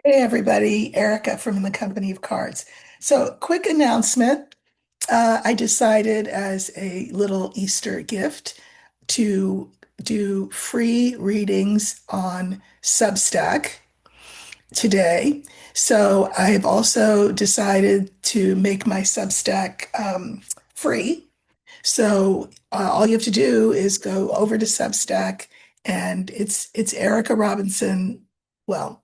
Hey everybody, Erica from the Company of Cards. So, quick announcement. I decided as a little Easter gift to do free readings on Substack today. So, I have also decided to make my Substack free. So, all you have to do is go over to Substack, and it's Erica Robinson. Well,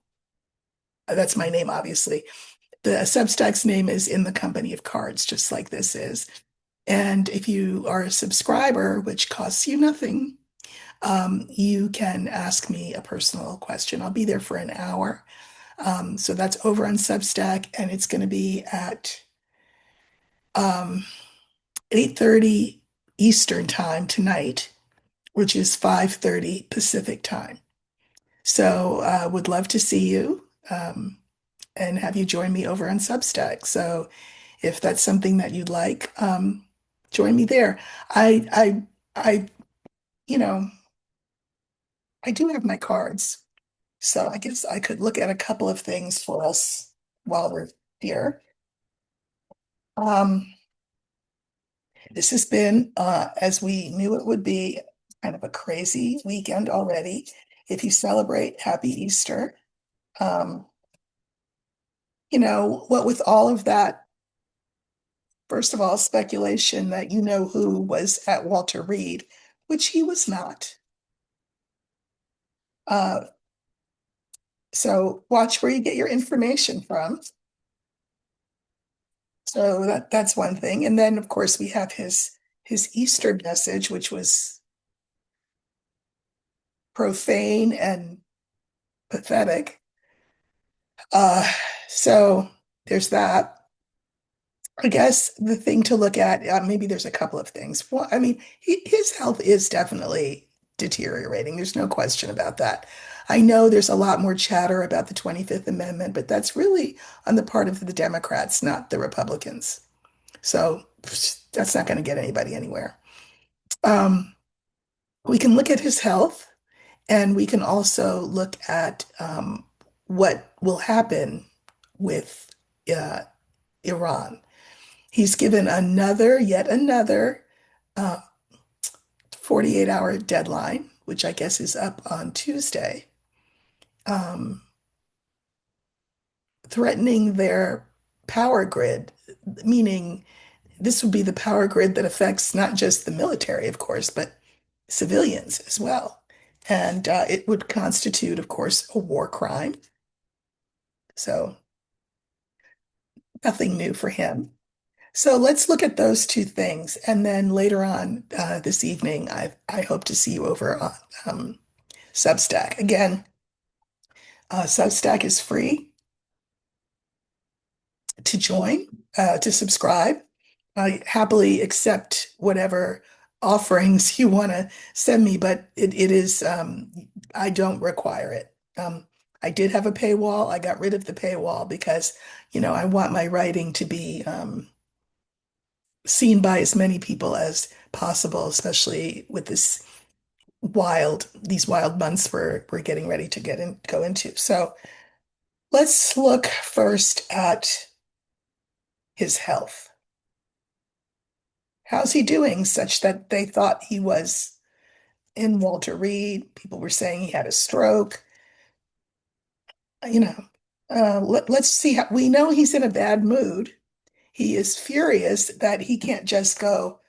that's my name, obviously. The Substack's name is In the Company of Cards, just like this is. And if you are a subscriber, which costs you nothing, you can ask me a personal question. I'll be there for an hour. So that's over on Substack, and it's going to be at um, 8:30 Eastern time tonight, which is 5:30 Pacific time. So would love to see you and have you join me over on Substack. So if that's something that you'd like, join me there. I, I, I, you know, I do have my cards, so I guess I could look at a couple of things for us while we're here. Um, this has been, as we knew it would be, kind of a crazy weekend already. If you celebrate Happy Easter, um, what with all of that, first of all, speculation that you know who was at Walter Reed, which he was not. Uh, So watch where you get your information from. So that's one thing. And then of course we have his Easter message, which was profane and pathetic. Uh, so there's that. I guess the thing to look at, maybe there's a couple of things. Well, I mean, his health is definitely deteriorating. There's no question about that. I know there's a lot more chatter about the 25th Amendment, but that's really on the part of the Democrats, not the Republicans. So that's not going to get anybody anywhere. Um, we can look at his health, and we can also look at what will happen with uh, Iran. He's given yet another uh, 48-hour deadline, which I guess is up on Tuesday, um, threatening their power grid, meaning this would be the power grid that affects not just the military, of course, but civilians as well. And it would constitute, of course, a war crime. So nothing new for him. So let's look at those two things. And then later on this evening, I hope to see you over on Substack. Again, Substack is free to join, to subscribe. I happily accept whatever offerings you want to send me, but it is, I don't require it. I did have a paywall. I got rid of the paywall because, I want my writing to be seen by as many people as possible, especially with these wild months we're getting ready to go into. So let's look first at his health. How's he doing such that they thought he was in Walter Reed? People were saying he had a stroke. You know, let's see how we know he's in a bad mood. He is furious that he can't just go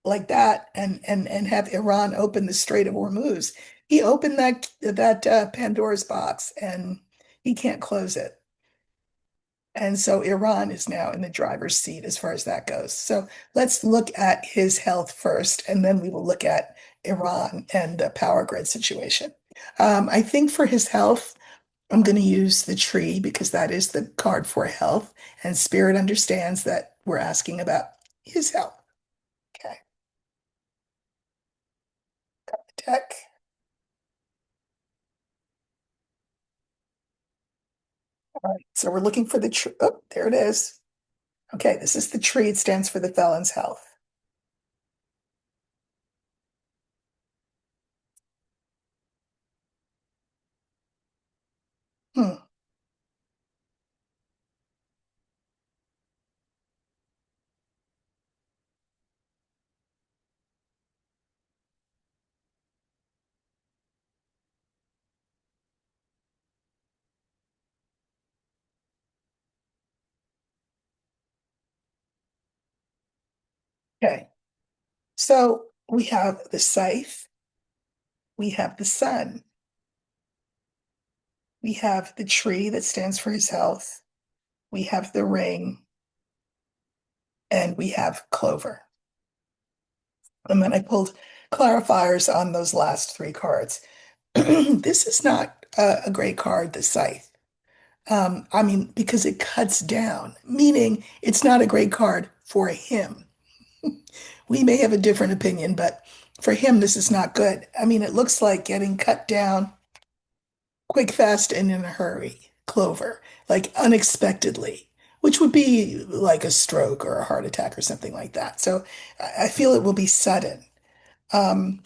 like that and have Iran open the Strait of Hormuz. He opened that Pandora's box and he can't close it. And so Iran is now in the driver's seat as far as that goes. So let's look at his health first, and then we will look at Iran and the power grid situation. I think for his health, I'm going to use the tree because that is the card for health, and Spirit understands that we're asking about his health. Okay, deck. All right, so we're looking for the tree. Oh, there it is. Okay, this is the tree. It stands for the felon's health. Hmm. Okay. So we have the scythe, we have the sun, we have the tree that stands for his health, we have the ring, and we have clover. And then I pulled clarifiers on those last three cards. This is not a great card, the scythe. I mean, because it cuts down, meaning it's not a great card for him. We may have a different opinion, but for him, this is not good. I mean, it looks like getting cut down quick, fast, and in a hurry, clover, like unexpectedly, which would be like a stroke or a heart attack or something like that. So I feel it will be sudden. Um,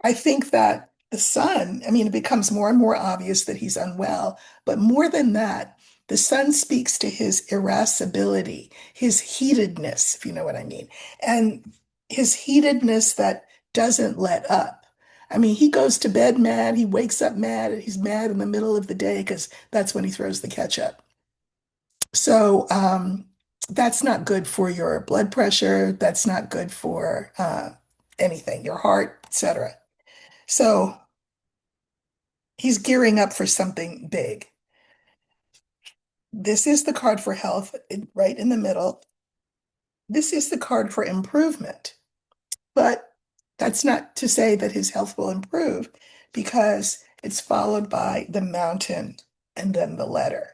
I think that the son, I mean, it becomes more and more obvious that he's unwell, but more than that, the son speaks to his irascibility, his heatedness, if you know what I mean, and his heatedness that doesn't let up. I mean, he goes to bed mad, he wakes up mad, and he's mad in the middle of the day because that's when he throws the ketchup. So, that's not good for your blood pressure. That's not good for anything, your heart, etc. So he's gearing up for something big. This is the card for health, right in the middle. This is the card for improvement. But that's not to say that his health will improve because it's followed by the mountain and then the letter.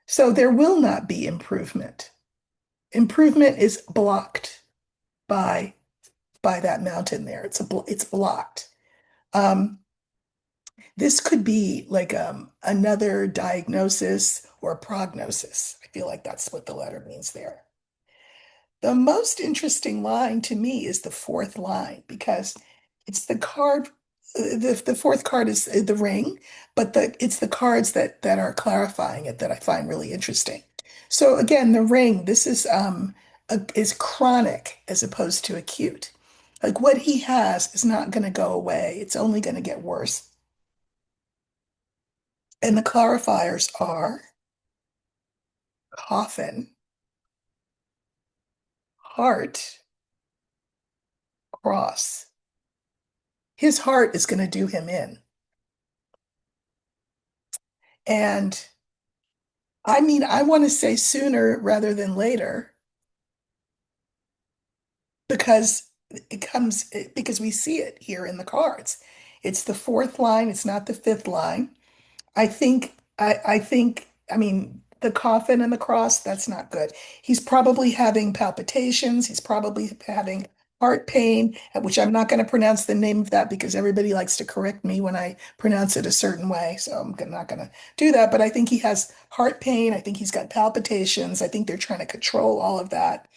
So there will not be improvement. Improvement is blocked by that mountain there. It's blocked. Um, This could be like another diagnosis or prognosis. I feel like that's what the letter means there. The most interesting line to me is the fourth line because it's the card. The fourth card is the ring, but it's the cards that are clarifying it that I find really interesting. So again, the ring. This is chronic as opposed to acute. Like what he has is not going to go away. It's only going to get worse. And the clarifiers are coffin, heart, cross. His heart is going to do him in. And I mean, I want to say sooner rather than later because because we see it here in the cards. It's the fourth line, it's not the fifth line. I mean, the coffin and the cross, that's not good. He's probably having palpitations. He's probably having heart pain, which I'm not going to pronounce the name of that because everybody likes to correct me when I pronounce it a certain way. So I'm not going to do that. But I think he has heart pain. I think he's got palpitations. I think they're trying to control all of that.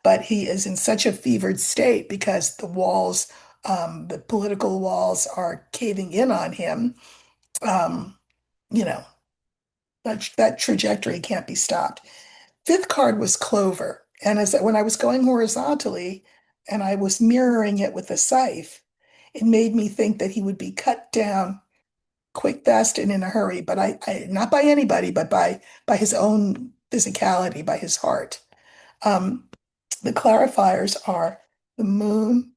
But he is in such a fevered state because the political walls are caving in on him. Um, you know, that trajectory can't be stopped. Fifth card was Clover. And when I was going horizontally and I was mirroring it with the scythe, it made me think that he would be cut down quick, fast, and in a hurry, but not by anybody, but by his own physicality, by his heart. Um, the clarifiers are the moon,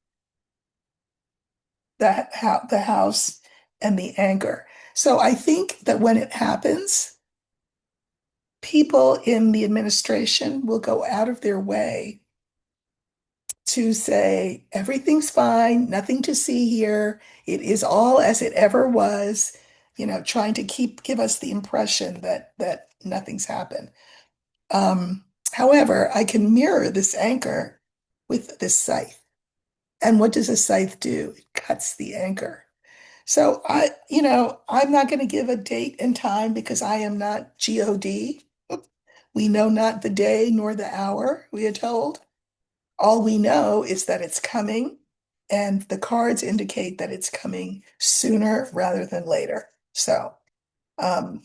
the house, and the anger. So I think that when it happens, people in the administration will go out of their way to say everything's fine, nothing to see here. It is all as it ever was, trying to give us the impression that nothing's happened. However, I can mirror this anchor with this scythe. And what does a scythe do? It cuts the anchor. So I'm not going to give a date and time because I am not God. We know not the day nor the hour, we are told. All we know is that it's coming, and the cards indicate that it's coming sooner rather than later. So, um,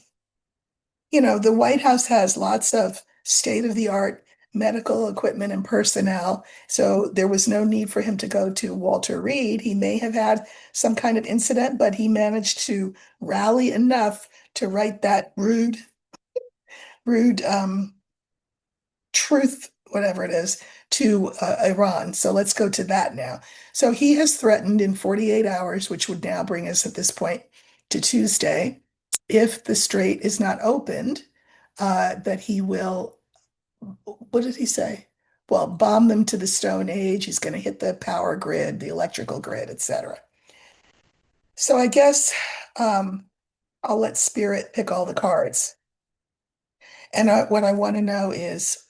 the White House has lots of state-of-the-art medical equipment and personnel. So there was no need for him to go to Walter Reed. He may have had some kind of incident, but he managed to rally enough to write that rude truth whatever it is, to Iran. So let's go to that now. So he has threatened in 48 hours, which would now bring us at this point to Tuesday, if the strait is not opened, that he will, what did he say? Well, bomb them to the Stone Age. He's going to hit the power grid, the electrical grid, etc. So I guess I'll let Spirit pick all the cards. And what I want to know is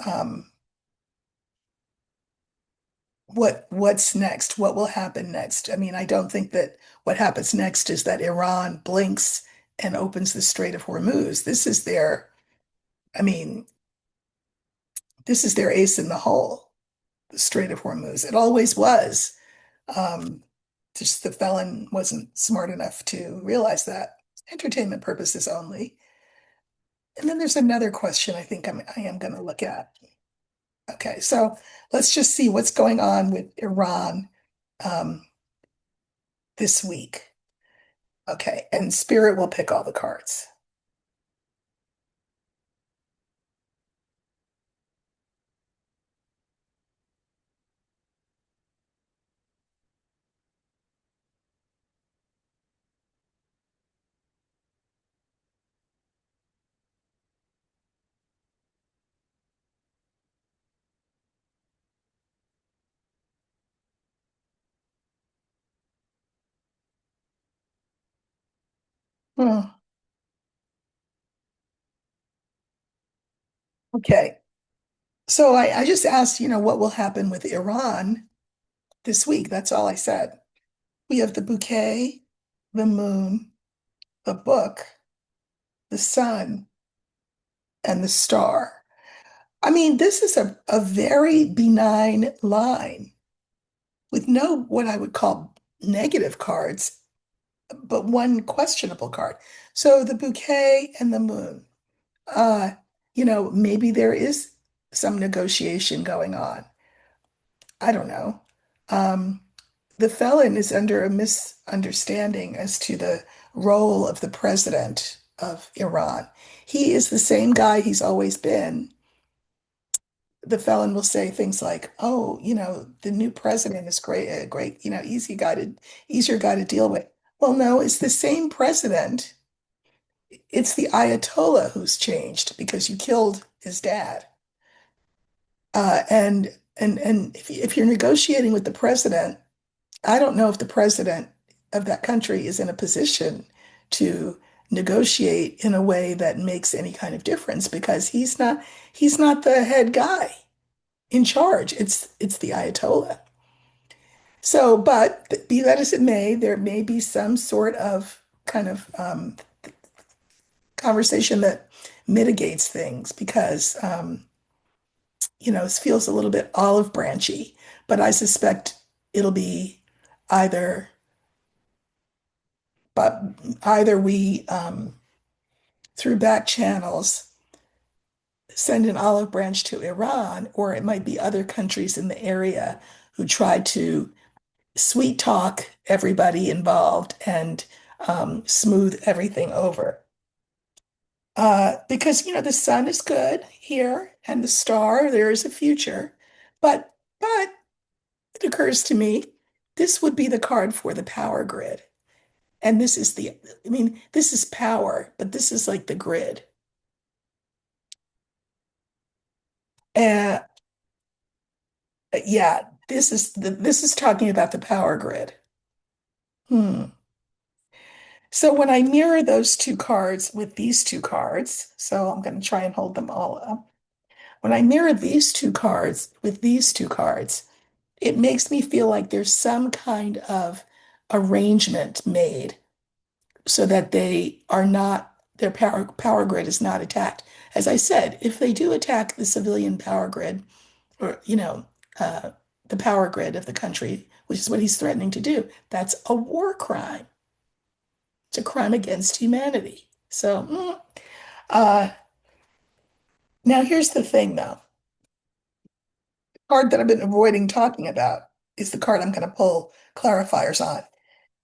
what's next? What will happen next? I mean, I don't think that what happens next is that Iran blinks and opens the Strait of Hormuz. I mean, this is their ace in the hole, the Strait of Hormuz. It always was. Um, just the felon wasn't smart enough to realize that. Entertainment purposes only. And then there's another question I am going to look at. Okay, so let's just see what's going on with Iran um, this week. Okay, and Spirit will pick all the cards. Hmm, okay, so I just asked, what will happen with Iran this week? That's all I said. We have the bouquet, the moon, the book, the sun, and the star. I mean, this is a very benign line with no what I would call negative cards, but one questionable card. So the bouquet and the moon. Uh, maybe there is some negotiation going on. I don't know. Um, the felon is under a misunderstanding as to the role of the president of Iran. He is the same guy he's always been. The felon will say things like, "Oh, the new president is great, great, easier guy to deal with." Well, no, it's the same president. It's the Ayatollah who's changed because you killed his dad. And if you're negotiating with the president, I don't know if the president of that country is in a position to negotiate in a way that makes any kind of difference because he's not the head guy in charge. It's the Ayatollah. So, but be that as it may, there may be some sort of kind of conversation that mitigates things because it feels a little bit olive branchy, but I suspect it'll be either, but either we through back channels send an olive branch to Iran, or it might be other countries in the area who try to sweet talk everybody involved and smooth everything over. Because the sun is good here and the star, there is a future. But it occurs to me this would be the card for the power grid. And I mean, this is power, but this is like the grid. Uh, yeah, this is talking about the power grid. Hmm. So when I mirror those two cards with these two cards, so I'm going to try and hold them all up. When I mirror these two cards with these two cards, it makes me feel like there's some kind of arrangement made so that their power grid is not attacked. As I said, if they do attack the civilian power grid or, uh, the power grid of the country, which is what he's threatening to do, that's a war crime. It's a crime against humanity. So, uh, now here's the thing, though. The card that I've been avoiding talking about is the card I'm going to pull clarifiers on.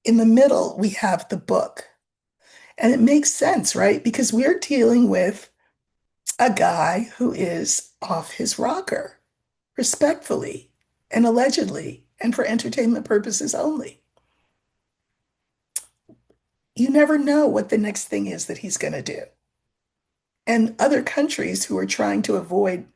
In the middle, we have the book. And it makes sense, right? Because we're dealing with a guy who is off his rocker. respectfully and allegedly and for entertainment purposes only. You never know what the next thing is that he's going to do. And other countries who are trying to avoid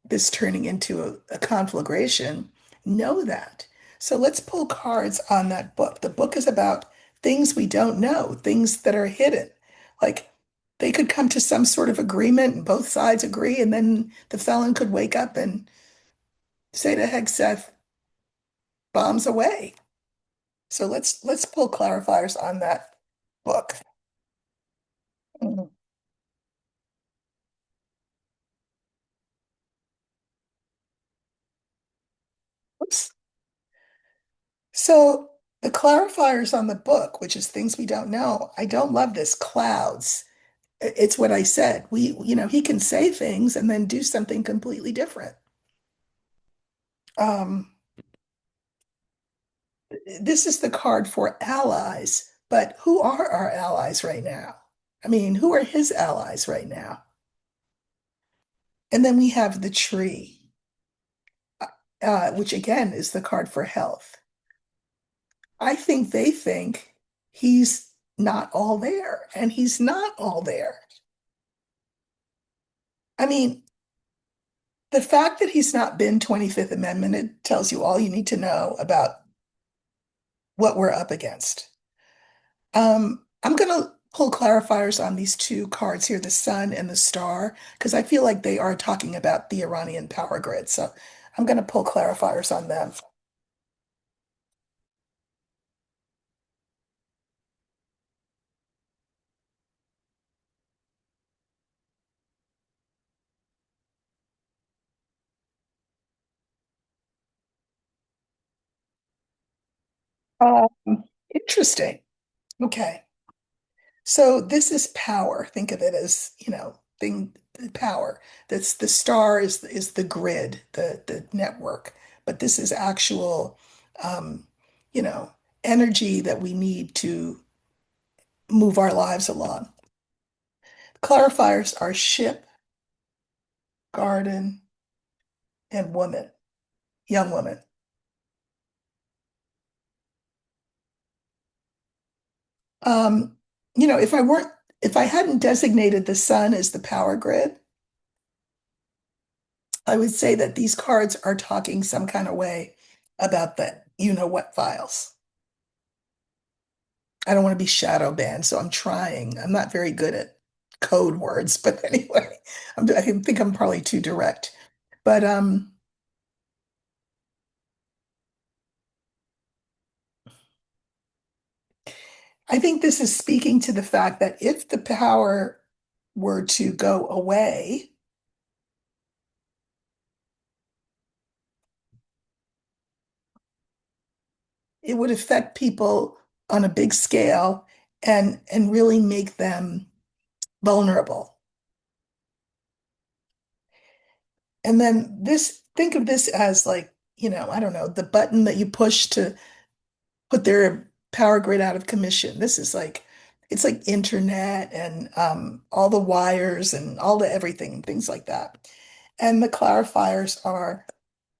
this turning into a conflagration know that. So let's pull cards on that book. The book is about things we don't know, things that are hidden. Like they could come to some sort of agreement and both sides agree, and then the felon could wake up and say to Hegseth, bombs away. So let's pull clarifiers on that book. Mhm. Oops. So the clarifiers on the book, which is things we don't know, I don't love this clouds. It's what I said. He can say things and then do something completely different. Um, this is the card for allies, but who are our allies right now? I mean, who are his allies right now? And then we have the tree, which again is the card for health. I think they think he's not all there, and he's not all there. I mean, the fact that he's not been 25th Amendment, it tells you all you need to know about what we're up against. I'm going to pull clarifiers on these two cards here, the sun and the star, because I feel like they are talking about the Iranian power grid. So I'm going to pull clarifiers on them. Um, Interesting. Okay. So this is power. Think of it as, power. That's the star is the grid, the network. But this is actual, um, you know, energy that we need to move our lives along. Clarifiers are ship, garden, and woman, young woman. Um, if I hadn't designated the sun as the power grid, I would say that these cards are talking some kind of way about the you know what files. I don't want to be shadow banned, so I'm trying. I'm not very good at code words, but anyway, I think I'm probably too direct. But I think this is speaking to the fact that if the power were to go away, it would affect people on a big scale and really make them vulnerable. And then think of this as like, I don't know, the button that you push to put their power grid out of commission. It's like internet and all the wires and all the everything, things like that. And the clarifiers are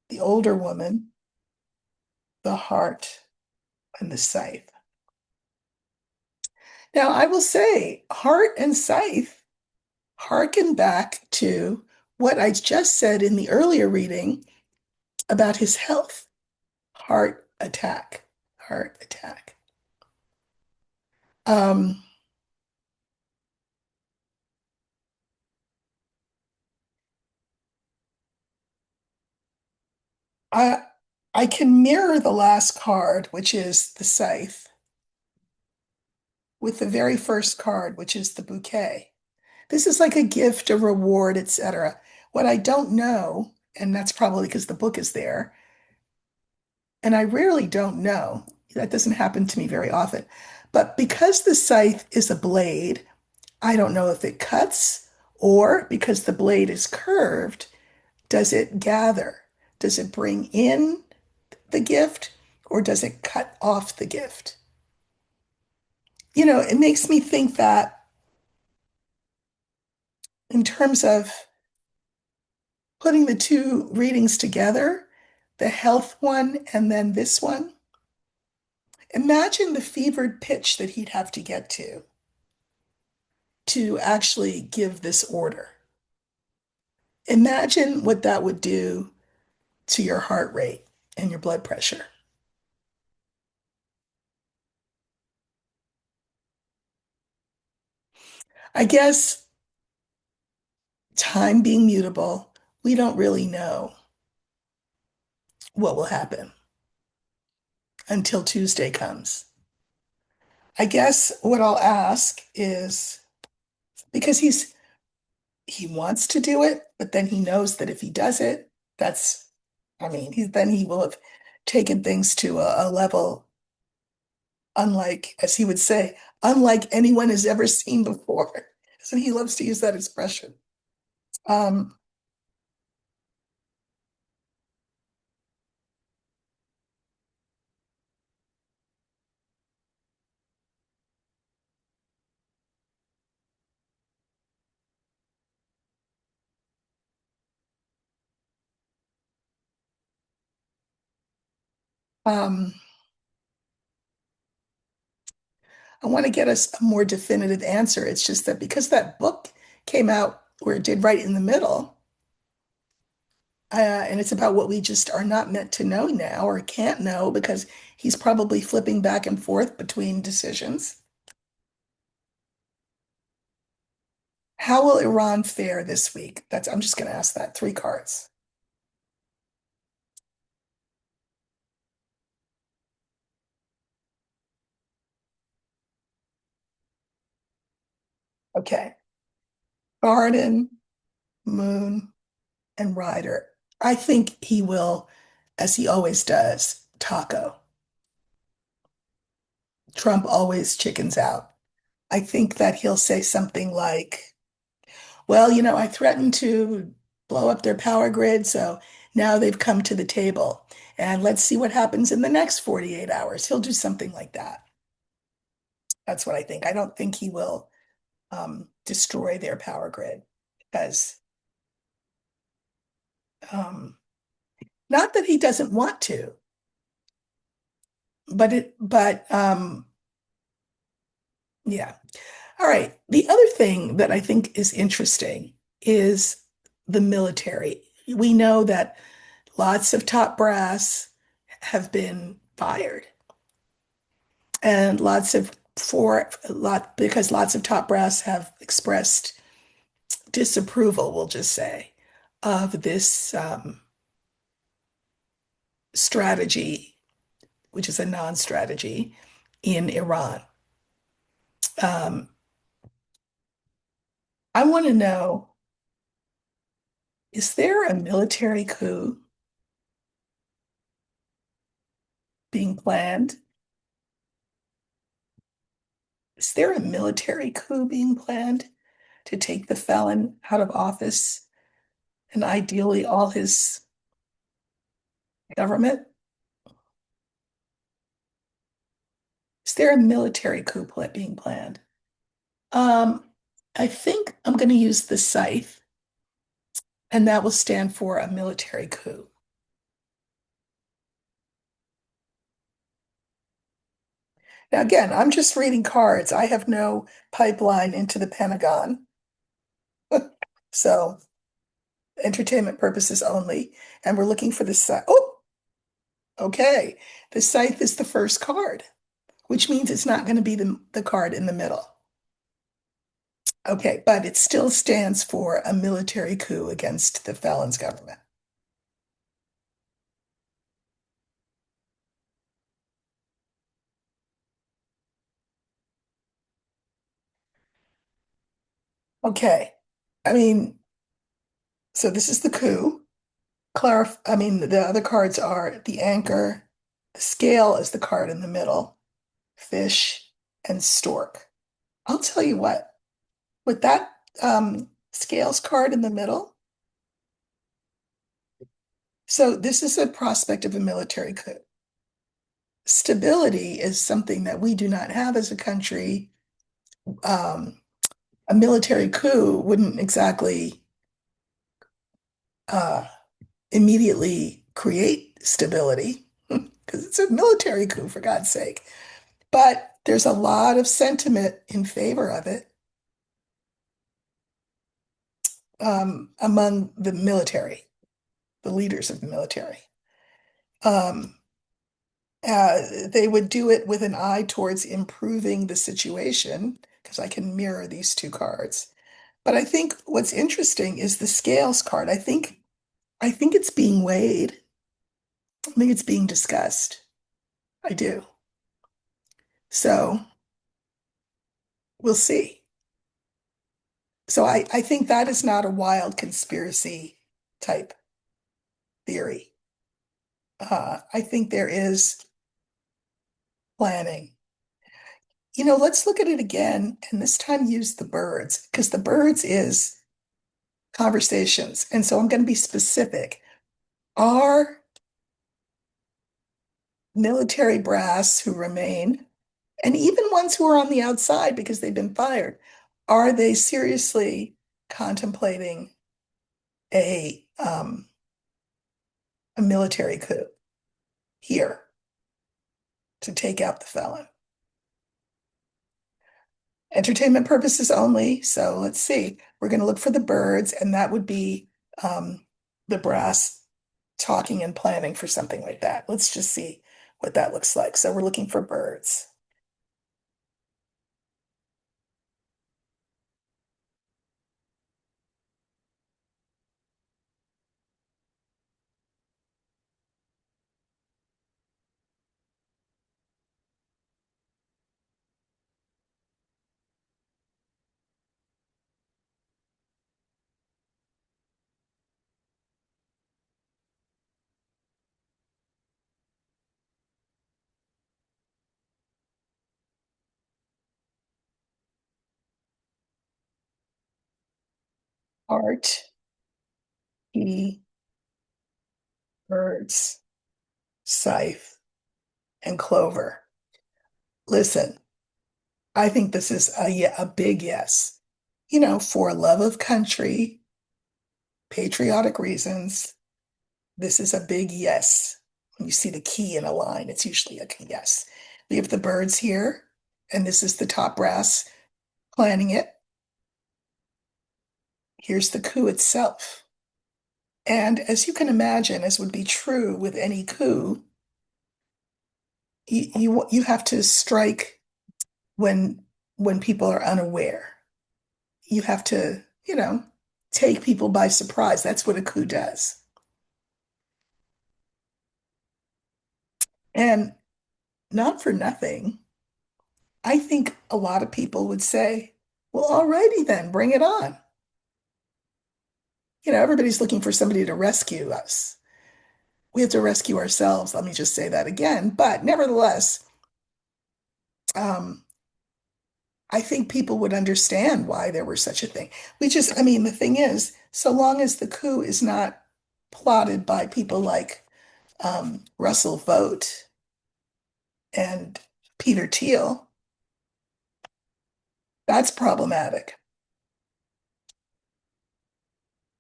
the older woman, the heart, and the scythe. Now, I will say, heart and scythe harken back to what I just said in the earlier reading about his health. Heart attack, heart attack. Um, I I can mirror the last card, which is the scythe, with the very first card, which is the bouquet. This is like a gift, a reward, etc. What I don't know, and that's probably because the book is there, and I rarely don't know. That doesn't happen to me very often. But because the scythe is a blade, I don't know if it cuts or because the blade is curved, does it gather? Does it bring in the gift or does it cut off the gift? It makes me think that in terms of putting the two readings together, the health one and then this one, imagine the fevered pitch that he'd have to get to actually give this order. Imagine what that would do to your heart rate and your blood pressure. I guess time being mutable, we don't really know what will happen until Tuesday comes. I guess what I'll ask is because he wants to do it, but then he knows that if he does it, that's, I mean, then he will have taken things to a level unlike, as he would say, unlike anyone has ever seen before. So he loves to use that expression. Um, um, I want to get us a more definitive answer. It's just that because that book came out where it did right in the middle, and it's about what we just are not meant to know now or can't know because he's probably flipping back and forth between decisions. How will Iran fare this week? I'm just going to ask that. Three cards. Okay. Garden, Moon, and Rider. I think he will, as he always does, taco. Trump always chickens out. I think that he'll say something like, well, I threatened to blow up their power grid, so now they've come to the table. And let's see what happens in the next 48 hours. He'll do something like that. That's what I think. I don't think he will destroy their power grid because um, not that he doesn't want to, but yeah. All right. The other thing that I think is interesting is the military. We know that lots of top brass have been fired, and because lots of top brass have expressed disapproval, we'll just say, of this strategy, which is a non-strategy in Iran. Um, I want to know, is there a military coup being planned? Is there a military coup being planned to take the felon out of office and ideally all his government? Is there a military coup being planned? Um, I think I'm going to use the scythe, and that will stand for a military coup. Now, again, I'm just reading cards. I have no pipeline into the Pentagon. So, entertainment purposes only. And we're looking for the scythe. Oh, okay. The scythe is the first card, which means it's not going to be the card in the middle. Okay, but it still stands for a military coup against the Felon's government. Okay. I mean, so this is the coup. I mean, the other cards are the anchor, the scale is the card in the middle, fish, and stork. I'll tell you what, with that scales card in the middle, so this is a prospect of a military coup. Stability is something that we do not have as a country. Um, a military coup wouldn't exactly uh, immediately create stability because it's a military coup, for God's sake. But there's a lot of sentiment in favor of it among the military, the leaders of the military. Um, they would do it with an eye towards improving the situation, because I can mirror these two cards. But I think what's interesting is the scales card. I think it's being weighed. I think it's being discussed. I do. So we'll see. So I think that is not a wild conspiracy type theory. I think there is planning. Let's look at it again and this time use the birds because the birds is conversations. And so I'm going to be specific. Are military brass who remain, and even ones who are on the outside because they've been fired, are they seriously contemplating a military coup here to take out the felon? Entertainment purposes only. So let's see. We're going to look for the birds, and that would be um, the brass talking and planning for something like that. Let's just see what that looks like. So we're looking for birds. Art, E, birds, scythe, and clover. Listen, I think this is a big yes. For love of country, patriotic reasons, this is a big yes. When you see the key in a line, it's usually a yes. We have the birds here, and this is the top brass planning it. Here's the coup itself. And as you can imagine, as would be true with any coup, you have to strike when when people are unaware. You have to, take people by surprise. That's what a coup does. And not for nothing, I think a lot of people would say, well, alrighty then, bring it on. Everybody's looking for somebody to rescue us. We have to rescue ourselves. Let me just say that again. But nevertheless, um, I think people would understand why there were such a thing. I mean, the thing is, so long as the coup is not plotted by people like Russell Vogt and Peter Thiel, that's problematic.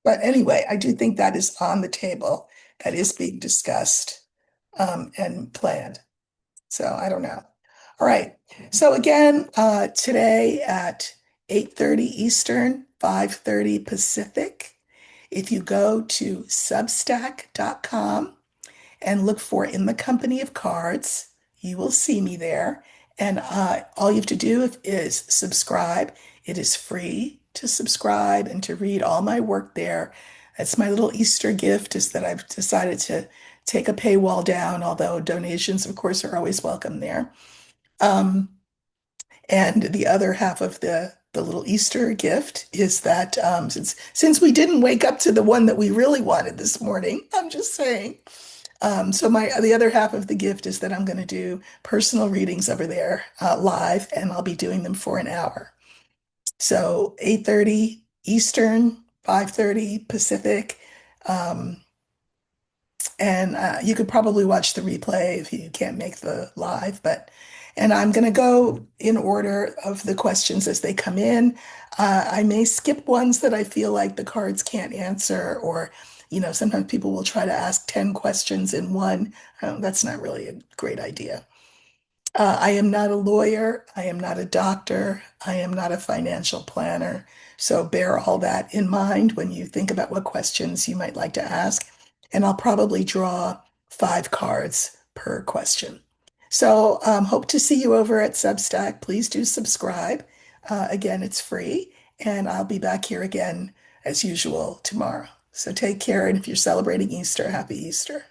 But anyway, I do think that is on the table, that is being discussed and planned. So I don't know. All right. So again, today at 8:30 Eastern, 5:30 Pacific, if you go to substack.com and look for In the Company of Cards, you will see me there. And all you have to do is subscribe. It is free to subscribe and to read all my work there. That's my little Easter gift, is that I've decided to take a paywall down, although donations, of course, are always welcome there. Um, and the other half of the little Easter gift is that since we didn't wake up to the one that we really wanted this morning, I'm just saying. So the other half of the gift is that I'm going to do personal readings over there live, and I'll be doing them for an hour. So 8:30 Eastern, 5:30 Pacific. Um, and you could probably watch the replay if you can't make the live, and I'm going to go in order of the questions as they come in. I may skip ones that I feel like the cards can't answer, or Sometimes people will try to ask 10 questions in one. That's not really a great idea. I am not a lawyer. I am not a doctor. I am not a financial planner. So bear all that in mind when you think about what questions you might like to ask. And I'll probably draw 5 cards per question. So hope to see you over at Substack. Please do subscribe. Again, it's free. And I'll be back here again as usual tomorrow. So take care. And if you're celebrating Easter, happy Easter.